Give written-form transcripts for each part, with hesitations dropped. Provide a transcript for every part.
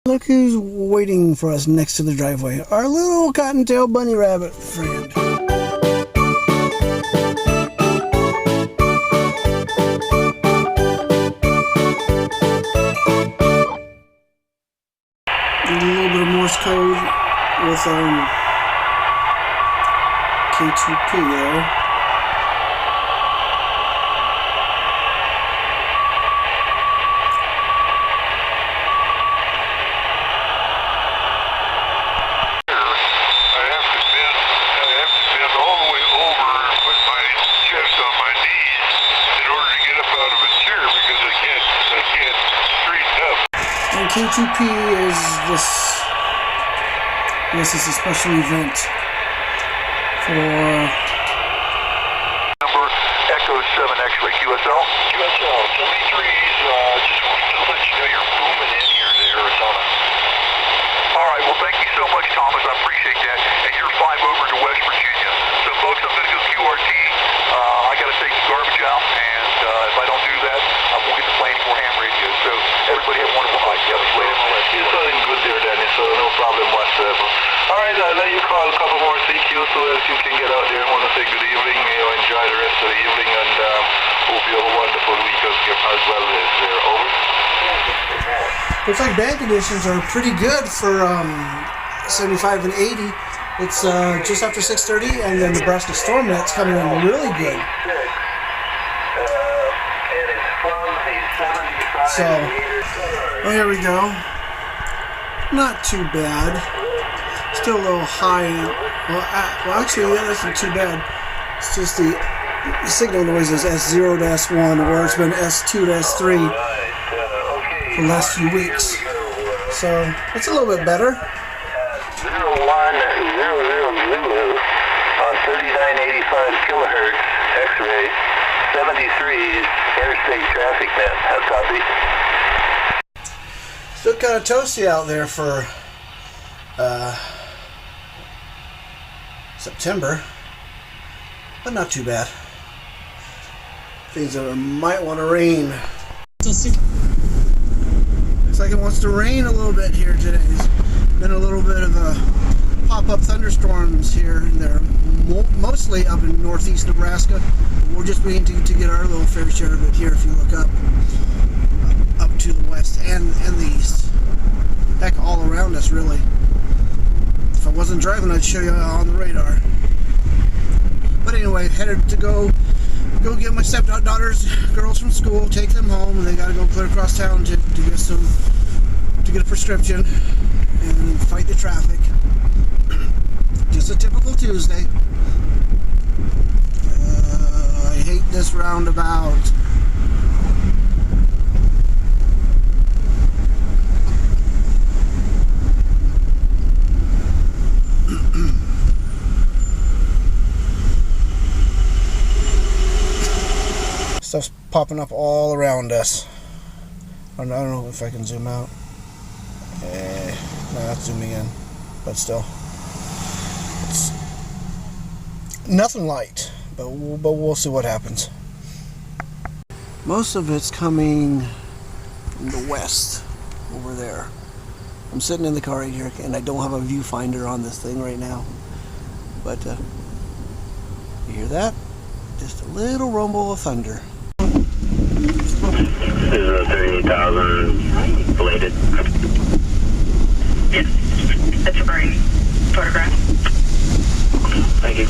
Look who's waiting for us next to the driveway. Our little cottontail bunny rabbit friend. A little bit of Morse code with K2P there. K2P is this is a special event for number Echo 7 X-ray QSL. QSL 73's just wanted to let you know you're booming in here to Arizona. All right, well thank you so much, Thomas. I appreciate that. And you're 5 over to West Virginia. So folks, I'm going to go QRT. I got to take the garbage out, and if I don't do that, I won't get to play any more ham radio. So everybody have a wonderful night. You're sounding good there, Danny, so no problem whatsoever. All right, I'll let you call a couple more CQ so that you can get out there and want to say good evening. Enjoy the rest of the evening, and hope you have a wonderful week as well as there. Over. Looks like band conditions are pretty good for 75 and 80. It's just after 6:30, and the Nebraska Stormnet's coming in really good. So, well, here we go. Not too bad. Still a little high. Well, actually, yeah, that's not too bad. It's just the signal noise is S0 to S1, or it's been S2 to S3 for the last few weeks. So, it's a little bit better. 0100 on 3985 kilohertz X-ray 73's interstate traffic net. How copy? Still kind of toasty out there for September, but not too bad. Things that might want to rain. Looks like it wants to rain a little bit here today. There's been a little bit of pop-up thunderstorms here and there, mostly up in northeast Nebraska. We're just waiting to get our little fair share of it here if you look up to the west and the east. Heck, all around us, really. If I wasn't driving, I'd show you on the radar. But anyway, headed to go get my stepdaughter's girls from school, take them home, and they got to go clear across town to get a prescription and fight the traffic. Just a typical Tuesday. I hate this roundabout. Stuff's popping up all around us. I don't know if I can zoom out. No, that's zooming in, but still. It's nothing light, but we'll see what happens. Most of it's coming from the west, over there. I'm sitting in the car right here, and I don't have a viewfinder on this thing right now. But, you hear that? Just a little rumble of thunder. 38,000 belated. Yes, that's a great photograph. Thank you.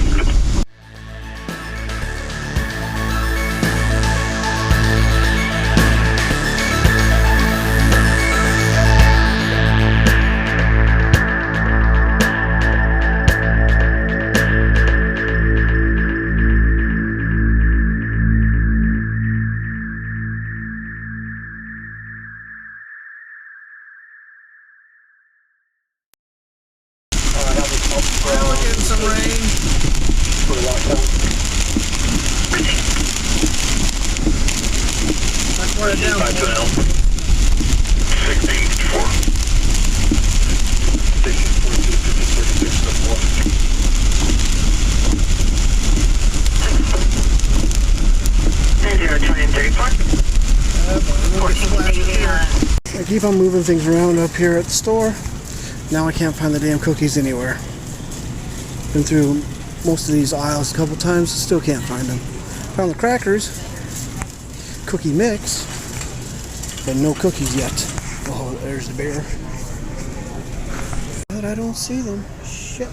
Well, we're getting some rain. That's where it down. 16-4. Station 42-56-4. 0 time 34. 1480. Keep on moving things around up here at the store. Now I can't find the damn cookies anywhere. Been through most of these aisles a couple times, still can't find them. Found the crackers, cookie mix, but no cookies yet. Oh, there's the bear. But I don't see them. Shit.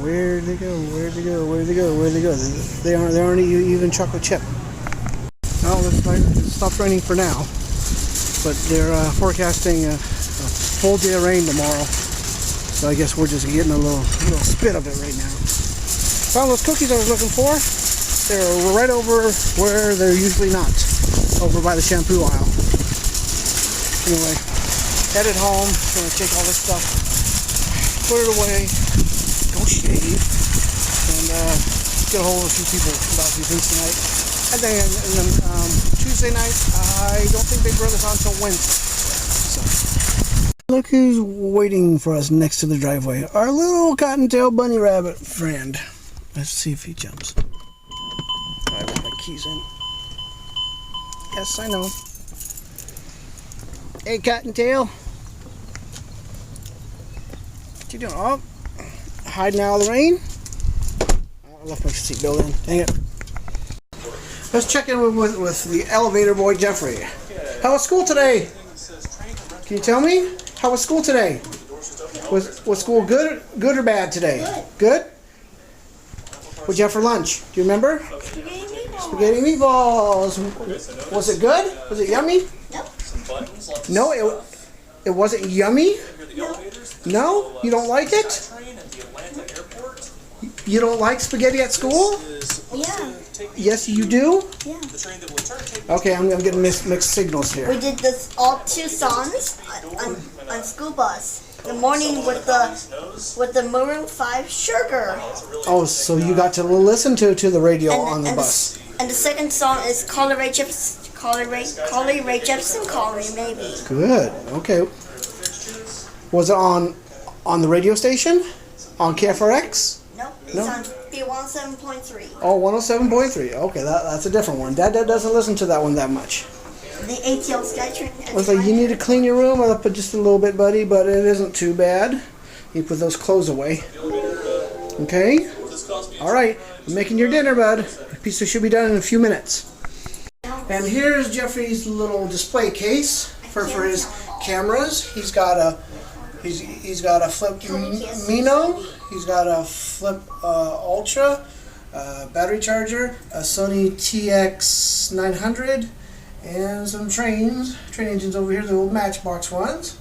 Where'd they go? Where'd they go? Where'd they go? Where'd they go? They aren't even chocolate chip. Oh, looks like it stopped raining for now. But they're forecasting a full day of rain tomorrow. So I guess we're just getting a little spit of it right now. Found those cookies I was looking for. They're right over where they're usually not. Over by the shampoo aisle. Anyway, headed home. Gonna take all this stuff, put it away, go shave, and get a hold of a few people about a few things tonight. And then Tuesday night, I don't think Big Brother's on until Wednesday. So, look who's waiting for us next to the driveway. Our little cottontail bunny rabbit friend. Let's see if he jumps. I got my keys in. Yes, I know. Hey, Cottontail. What you doing? Oh, hiding out of the rain. I left my seatbelt in. Dang it. Let's check in with the elevator boy, Jeffrey. How was school today? Can you tell me? How was school today? Was school good or bad today? Good? What'd you have for lunch? Do you remember? Spaghetti meatballs. Was it good? Was it yummy? No, it wasn't yummy? No? You don't like it? You don't like spaghetti at school? Yeah. Yes, you do? Yeah. Okay, I'm getting mixed signals here. We did this all 2 songs on school bus. The morning with the Maroon 5 Sugar. Oh, so you got to listen to the radio on the bus. And the second song is Carly Rae Jepsen, Call Me Maybe. Good. Okay. Was it on the radio station? On KFRX? Nope. It's No? on D107.3. Oh, 107.3. Okay, that's a different one. Dad doesn't listen to that one that much. The ATL Skytrain. I was like, you need to clean your room. I'll put just a little bit, buddy, but it isn't too bad. You put those clothes away. Okay? All right. I'm making your dinner, bud. The pizza should be done in a few minutes. And here's Jeffrey's little display case for his cameras. He's got a Flip Mino. He's got a Flip Ultra, battery charger, a Sony TX900, and some train engines over here, the old Matchbox ones.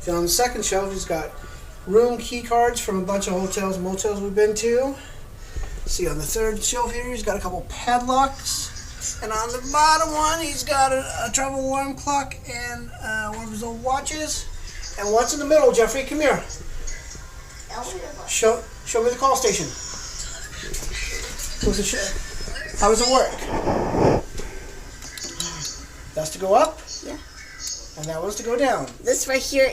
Then on the second shelf, he's got room key cards from a bunch of hotels and motels we've been to. See, on the third shelf here, he's got a couple padlocks. And on the bottom one, he's got a travel alarm clock and one of his old watches. And what's in the middle, Jeffrey? Come here. Show me the call station. How does it work? That's to go up? Yeah. And that was to go down. This right here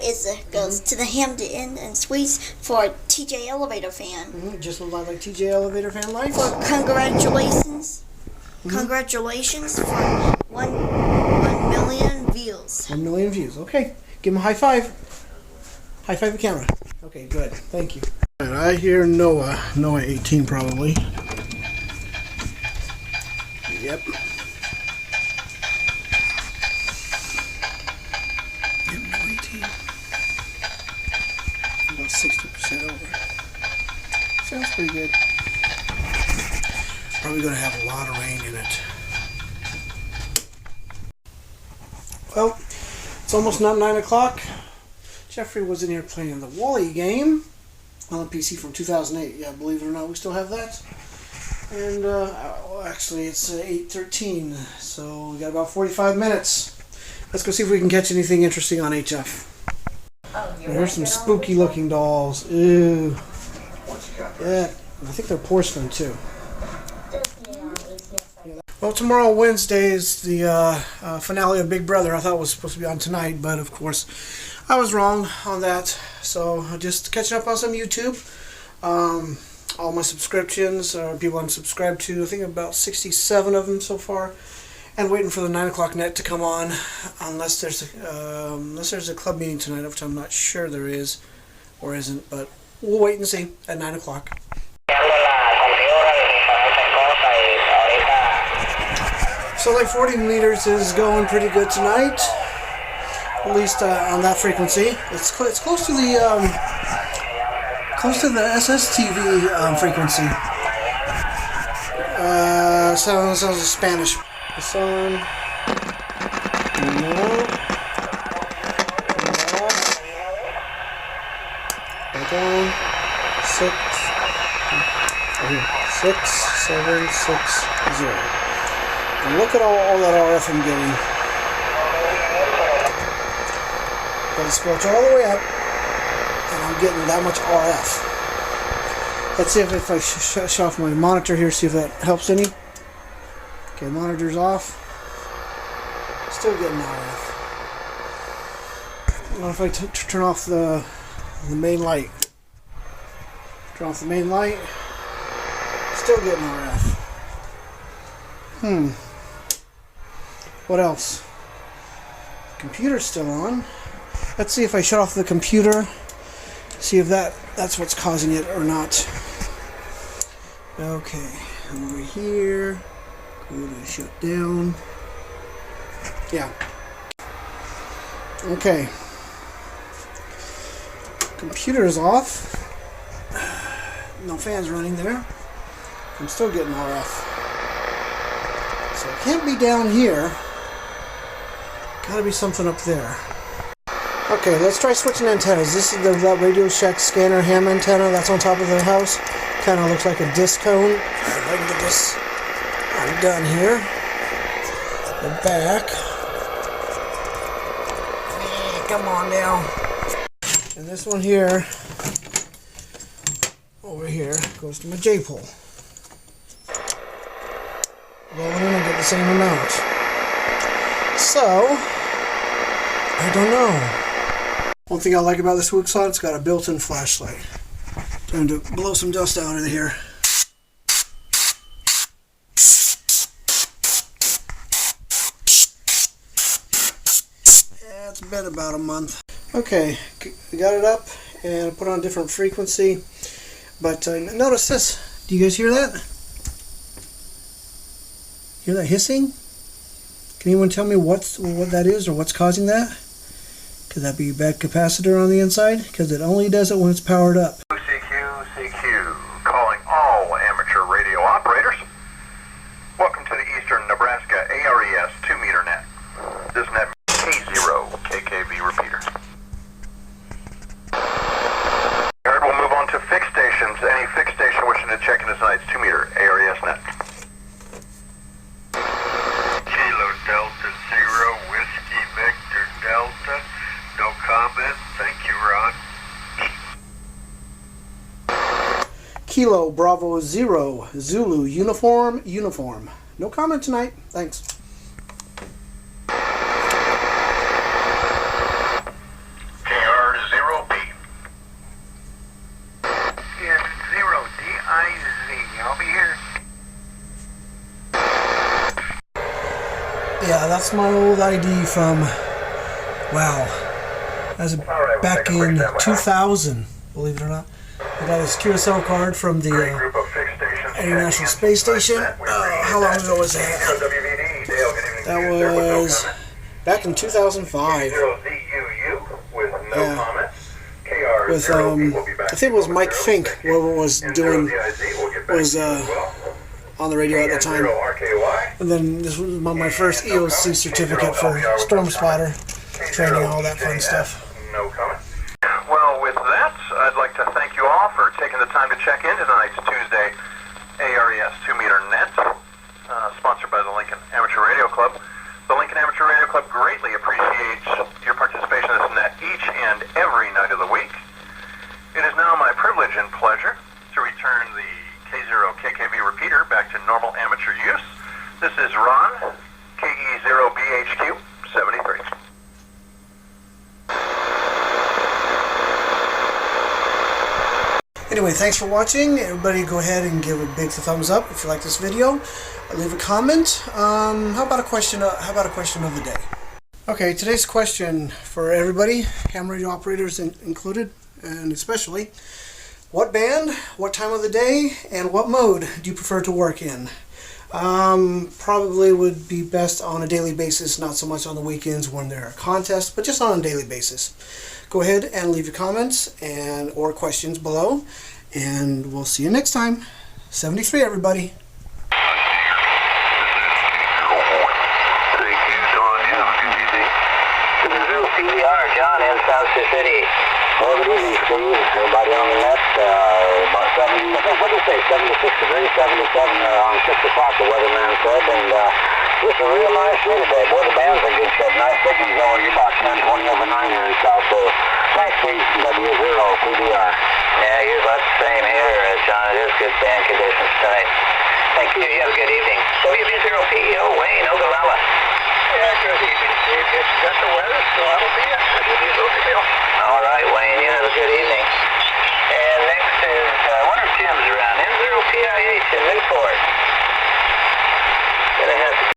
goes to the Hampton Inn and Suites for a TJ Elevator fan. Just like TJ Elevator fan life. For congratulations. Congratulations for 1 million views. 1 million views. Okay. Give him a high five. High five the camera. Okay, good. Thank you. And I hear Noah 18 probably. Yep. Noah 18. About 60% over. Sounds pretty good. Probably going to have a lot of rain in it. Well, it's almost not 9 o'clock. Jeffrey was in here playing the Wally game on the PC from 2008. Yeah, believe it or not, we still have that. And actually, it's 8:13, so we got about 45 minutes. Let's go see if we can catch anything interesting on HF. There's some spooky-looking dolls. Ew. Yeah, I think they're porcelain too. Well, tomorrow, Wednesday, is the finale of Big Brother. I thought it was supposed to be on tonight, but of course, I was wrong on that. So, just catching up on some YouTube. All my subscriptions are people I'm subscribed to. I think about 67 of them so far. And waiting for the 9 o'clock net to come on, unless there's a club meeting tonight, which I'm not sure there is or isn't, but we'll wait and see at 9 o'clock. So like 40 meters is going pretty good tonight, at least on that frequency. It's close to the SSTV frequency. Sounds like Spanish. This on. Back on. 6760. And look at all that RF I'm getting. Got the squelch all the way up, and I'm getting that much RF. Let's see if I shut off my monitor here, see if that helps any. Okay, monitor's off. Still getting RF. What if I turn off the main light? Turn off the main light. Still getting RF. What else? Computer's still on. Let's see if I shut off the computer. See if that's what's causing it or not. Okay, over here. Go to shut down. Yeah. Okay. Computer is off. No fans running there. I'm still getting RF. So it can't be down here. Gotta be something up there. Okay, let's try switching antennas. This is that Radio Shack scanner ham antenna that's on top of the house. Kind of looks like a disc cone. If I can get this undone here. The back. Come on now. And this one here, over here, goes to my J-pole. Roll it in and get the same amount. So, I don't know. One thing I like about this Wixon, it's got a built-in flashlight. Time to blow some dust out of here. Yeah, it's been about a month. Okay, we got it up and put on a different frequency. But notice this. Do you guys hear that? Hear that hissing? Can anyone tell me what that is or what's causing that? Could that be a bad capacitor on the inside? Because it only does it when it's powered up. CQ, calling all amateur radio operators. Welcome to the Eastern Nebraska ARES 2-meter net. This net K0 KKV repeater. We'll move on to fixed stations. Any fixed station wishing to check into tonight's 2-meter ARES net. Kilo Delta 0, Whiskey Victor Delta. No comment. Thank you, Ron. Kilo Bravo 0 Zulu uniform. No comment tonight. Thanks. KR0B. Yeah, 0DIZ. I'll be here. Yeah, that's my old ID from, wow, that's back in 2000, believe it or not. I got this QSL card from the International Space Station. How long ago was that? That was back in 2005. Yeah. With, I think it was Mike Fink, whoever was on the radio at the time. And then this was my first EOC certificate for Storm Spotter training, all that fun stuff. No comment. Well, with that, I'd like to thank you all for taking the time to check in tonight's Tuesday ARES 2-meter net, sponsored by the Lincoln Amateur Radio Club. The Lincoln Amateur Radio Club greatly appreciates your participation in this net each and every night of the week. It is now my privilege and pleasure to return the K0 KKV repeater back to normal amateur use. This is Ron, KE0BHQ 73. Anyway, thanks for watching. Everybody go ahead and give a big thumbs up if you like this video. Leave a comment. How about a question of the day? Okay, today's question for everybody, ham radio operators included, and especially, what band, what time of the day, and what mode do you prefer to work in? Probably would be best on a daily basis, not so much on the weekends when there are contests, but just on a daily basis. Go ahead and leave your comments or questions below, and we'll see you next time. 73, everybody. PBR, John in South Sioux City. Well, good evening, Steve. Everybody on the net. About 70, what did you say, 76 degrees, 77 on 6 o'clock, the weatherman said. And just a real nice day today. Boy, the band's in good shape. Nice signals going. You're about 10, 20 over 9 here in South Sioux. Thanks, Steve. W0, PBR. Yeah, you're about the same here, John. It is good band conditions tonight. Thank you. You have a good evening. WB0PEO, Wayne, Ogallala. Yeah, good evening, Steve. Just got the weather, so that'll be it. All right.